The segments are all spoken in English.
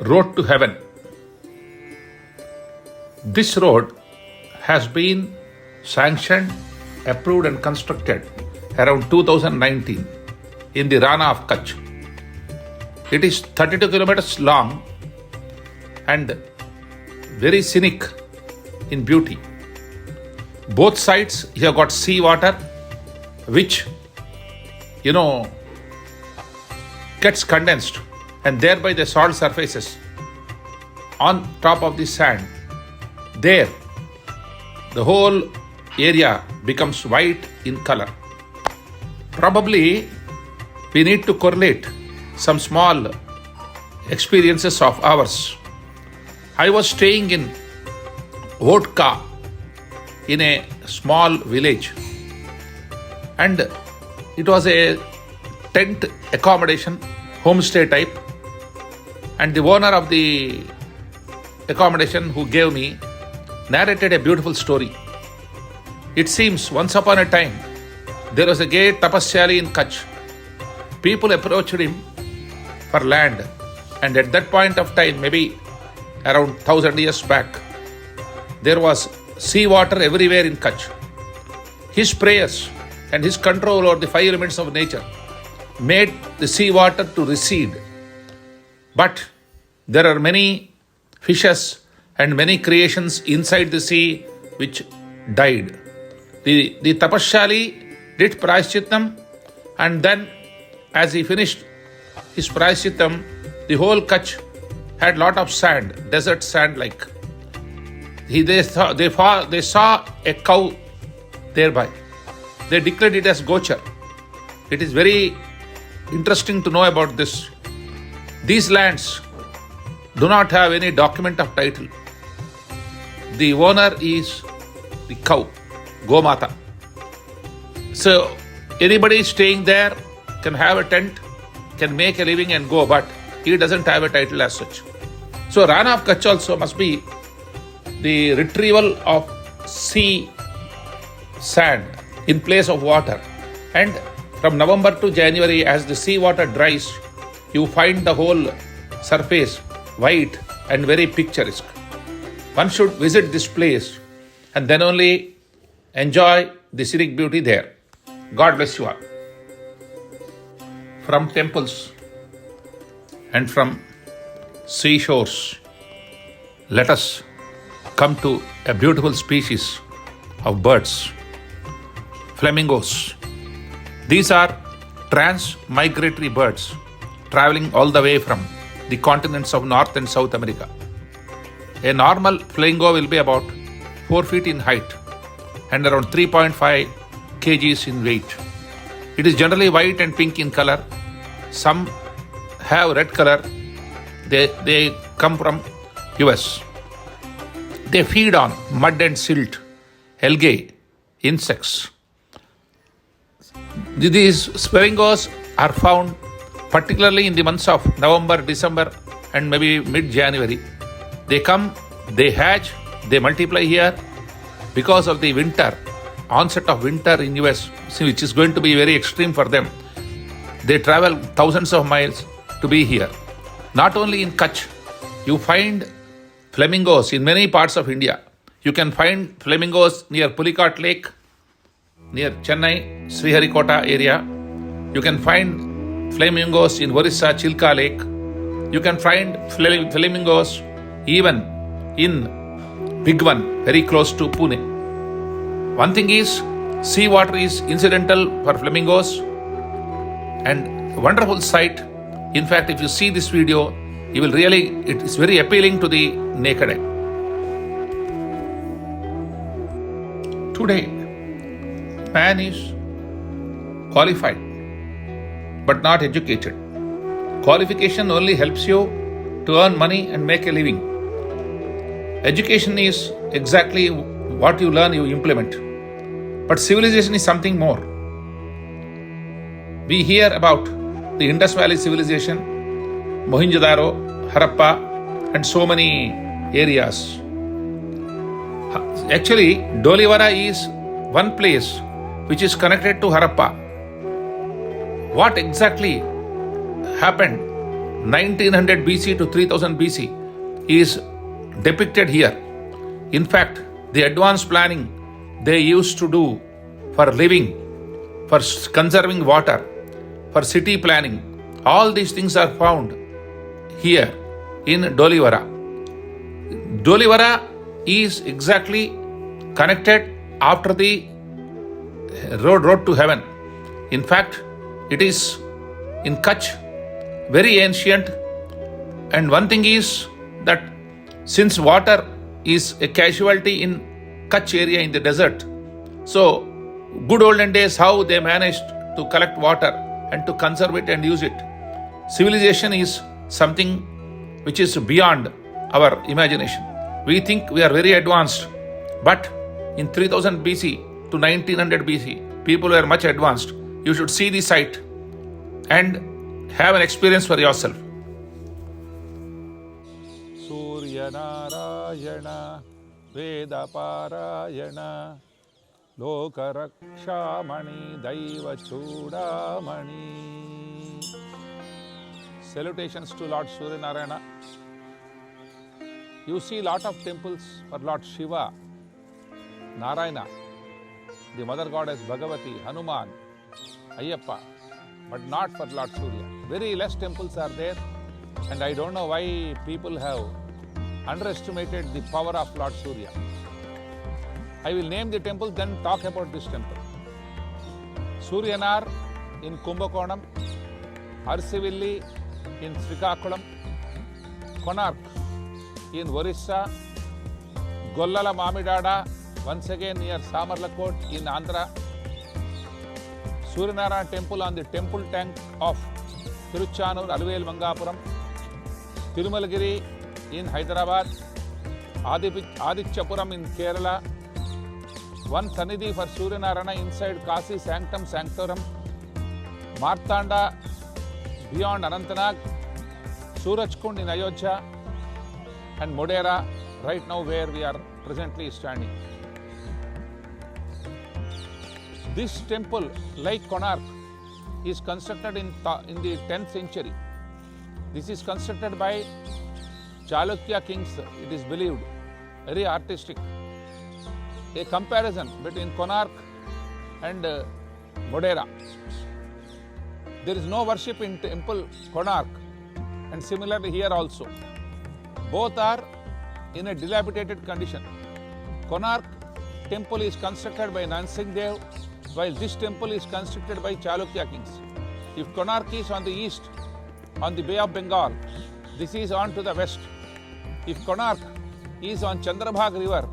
Road to Heaven. This road has been sanctioned, approved and constructed around 2019 in the Rana of Kutch. It is 32 kilometers long and very scenic in beauty. Both sides you have got sea water which gets condensed and thereby the salt surfaces on top of the sand. There the whole area becomes white in color. Probably we need to correlate some small experiences of ours. I was staying in Vodka in a small village, and it was a tent accommodation, homestay type, and the owner of the accommodation who gave me narrated a beautiful story. It seems once upon a time there was a great tapasyali in Kutch. People approached him for land, and at that point of time, maybe around 1000 years back, there was sea water everywhere in Kutch. His prayers and his control over the five elements of nature made the sea water to recede. But there are many fishes and many creations inside the sea which died. The Tapashali did Prayashchittam, and then as he finished his Prayashchittam, the whole Kutch had lot of sand, desert sand like. They saw a cow thereby. They declared it as Gochar. It is very interesting to know about this. These lands do not have any document of title. The owner is the cow, Gomata. So anybody staying there can have a tent, can make a living and go, but he doesn't have a title as such. So Rana of Kutch also must be the retrieval of sea sand in place of water. And from November to January, as the sea water dries, you find the whole surface white and very picturesque. One should visit this place and then only enjoy the scenic beauty there. God bless you all. From temples and from seashores, let us come to a beautiful species of birds, flamingos. These are trans-migratory birds traveling all the way from the continents of North and South America. A normal flamingo will be about 4 feet in height and around 3.5 kgs in weight. It is generally white and pink in color. Some have red color. They come from US. They feed on mud and silt, algae, insects. These flamingos are found particularly in the months of November, December and maybe mid-January. They come, they hatch, they multiply here. Because of the winter, onset of winter in US, which is going to be very extreme for them, they travel thousands of miles to be here. Not only in Kutch, you find flamingos in many parts of India. You can find flamingos near Pulicat Lake, near Chennai, Sriharikota area. You can find flamingos in Orissa, Chilka Lake. You can find flamingos even in Big One, very close to Pune. One thing is, sea water is incidental for flamingos and a wonderful sight. In fact, if you see this video, you will really, it is very appealing to the naked eye. Today, man is qualified but not educated. Qualification only helps you to earn money and make a living. Education is exactly what you learn, you implement. But civilization is something more. We hear about the Indus Valley civilization, Mohenjo-daro, Harappa, and so many areas. Actually, Dholavira is one place which is connected to Harappa. what exactly happened 1900 BC to 3000 BC is depicted here. In fact, the advanced planning they used to do for living, for conserving water, for city planning, all these things are found here in Dholavira. Dholavira is exactly connected after the road to heaven. In fact, it is in Kutch, very ancient. And one thing is that since water is a casualty in Kutch area in the desert, so good olden days how they managed to collect water and to conserve it and use it. Civilization is something which is beyond our imagination. We think we are very advanced, but in 3000 BC to 1900 BC, people were much advanced. You should see the site and have an experience for yourself. Surya Narayana Veda Parayana Loka Rakshamani Daiva Chudamani. Salutations to Lord Surya Narayana. You see lot of temples for Lord Shiva, Narayana, the mother goddess Bhagavati, Hanuman, Ayyappa, but not for Lord Surya. Very less temples are there, and I don't know why people have underestimated the power of Lord Surya. I will name the temple, then talk about this temple. Suryanar in Kumbakonam, Arsivilli in Srikakulam, Konark in Orissa, Gollala Mamidada, once again near Samarlakot in Andhra, Suryanara temple on the temple tank of Tiruchanur, Aluvel Mangapuram, Tirumalagiri in Hyderabad, Adityapuram in Kerala, one Sannidhi for Suryanarayana inside Kasi Sanctum Sanctorum, Martanda beyond Anantanag, Surajkund in Ayodhya, and Modhera right now where we are presently standing. This temple, like Konark, is constructed in the 10th century. This is constructed by Chalukya kings, it is believed, very artistic. A comparison between Konark and Modhera. There is no worship in temple Konark, and similarly here also. Both are in a dilapidated condition. Konark temple is constructed by Nansingh Dev, while this temple is constructed by Chalukya kings. If Konark is on the east, on the Bay of Bengal, this is on to the west. If Konark is on Chandrabhag river,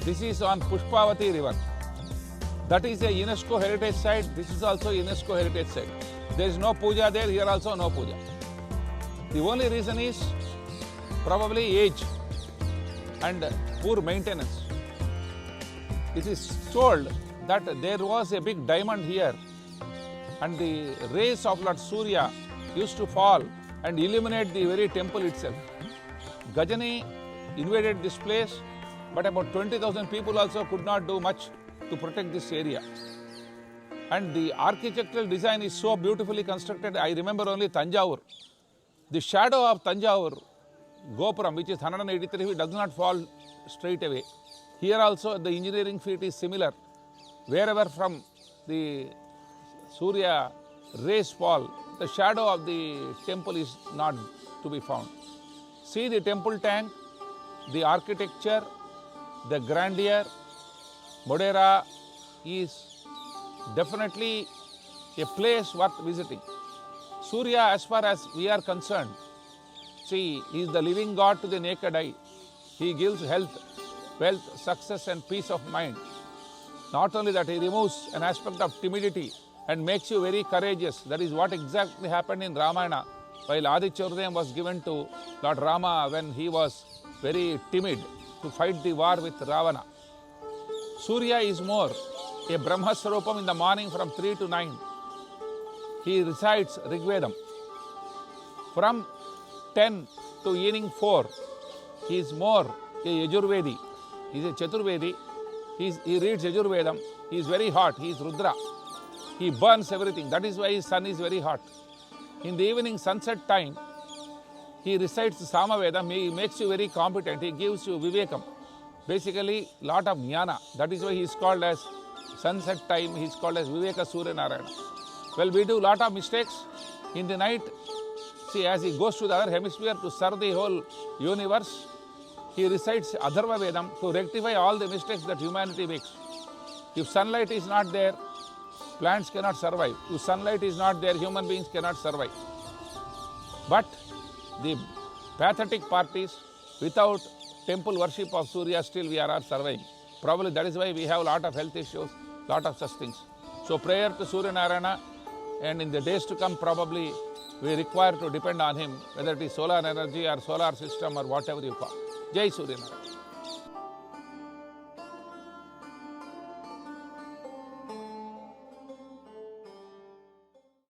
this is on Pushpavati river. That is a UNESCO heritage site, this is also a UNESCO heritage site. There is no puja there, here also no puja. The only reason is probably age and poor maintenance. It is told that there was a big diamond here and the rays of Lord Surya used to fall and illuminate the very temple itself. Gajani invaded this place, but about 20,000 people also could not do much to protect this area. And the architectural design is so beautifully constructed. I remember only Tanjavur. The shadow of Tanjavur Gopuram, which is 183 feet, does not fall straight away. Here also the engineering feat is similar. Wherever from the Surya rays fall, the shadow of the temple is not to be found. See the temple tank, the architecture, the grandeur. Modhera is definitely a place worth visiting. Surya, as far as we are concerned, see, he is the living God to the naked eye. He gives health, wealth, success and peace of mind. Not only that, he removes an aspect of timidity and makes you very courageous. That is what exactly happened in Ramayana, while Aditya was given to Lord Rama when he was very timid to fight the war with Ravana. Surya is more a Brahma Swarupam in the morning from 3 to 9. He recites Rigvedam. From 10 to evening 4, he is more a Yajurvedi. He is a Chaturvedi. He reads Yajurvedam. He is very hot. He is Rudra. He burns everything. That is why his sun is very hot. In the evening sunset time, he recites Samaveda. He makes you very competent. He gives you Vivekam. Basically, lot of jnana. That is why he is called as sunset time. He is called as Viveka Surya Narayana. Well, we do lot of mistakes in the night. See, as he goes to the other hemisphere to serve the whole universe, he recites Atharva Vedam to rectify all the mistakes that humanity makes. If sunlight is not there, plants cannot survive. If sunlight is not there, human beings cannot survive. But the pathetic part is, without temple worship of Surya, still we are not surviving. Probably that is why we have a lot of health issues, lot of such things. So prayer to Surya Narayana, and in the days to come probably we require to depend on him, whether it is solar energy or solar system or whatever you call. Jai Surya Narayana.